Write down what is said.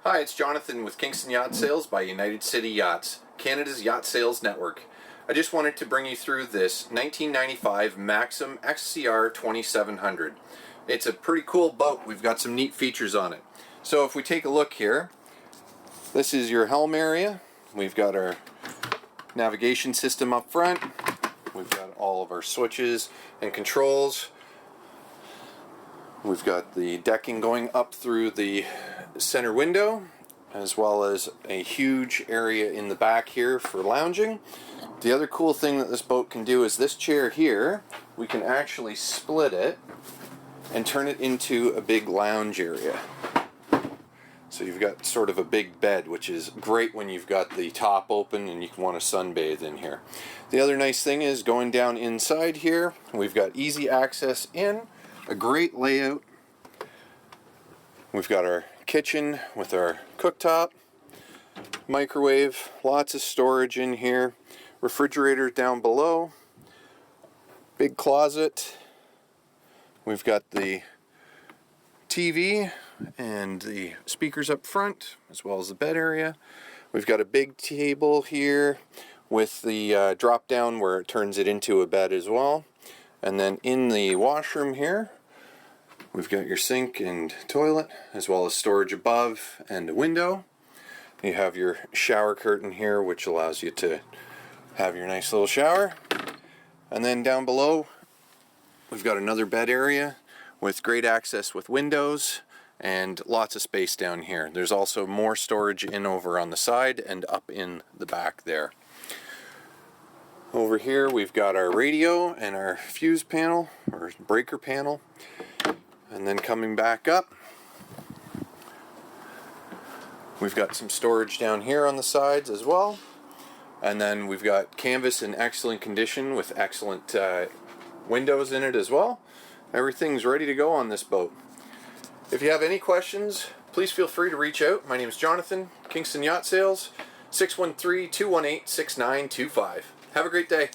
Hi, it's Jonathan with Kingston Yacht Sales by United City Yachts, Canada's yacht sales network. I just wanted to bring you through this 1995 Maxum SCR2700. It's a pretty cool boat. We've got some neat features on it. So if we take a look here, this is your helm area. We've got our navigation system up front. We've got all of our switches and controls. We've got the decking going up through the center window, as well as a huge area in the back here for lounging. The other cool thing that this boat can do is this chair here, we can actually split it and turn it into a big lounge area. So you've got sort of a big bed, which is great when you've got the top open and you want to sunbathe in here. The other nice thing is going down inside here, we've got easy access in, a great layout. We've got our kitchen with our cooktop, microwave, lots of storage in here, refrigerator down below, big closet. We've got the TV and the speakers up front, as well as the bed area. We've got a big table here with the drop down where it turns it into a bed as well. And then in the washroom here, we've got your sink and toilet, as well as storage above and a window. You have your shower curtain here, which allows you to have your nice little shower. And then down below, we've got another bed area with great access with windows and lots of space down here. There's also more storage in over on the side and up in the back there. Over here, we've got our radio and our fuse panel, or breaker panel. And then coming back up, we've got some storage down here on the sides as well. And then we've got canvas in excellent condition with excellent windows in it as well. Everything's ready to go on this boat. If you have any questions, please feel free to reach out. My name is Jonathan, Kingston Yacht Sales, 613-218-6925. Have a great day.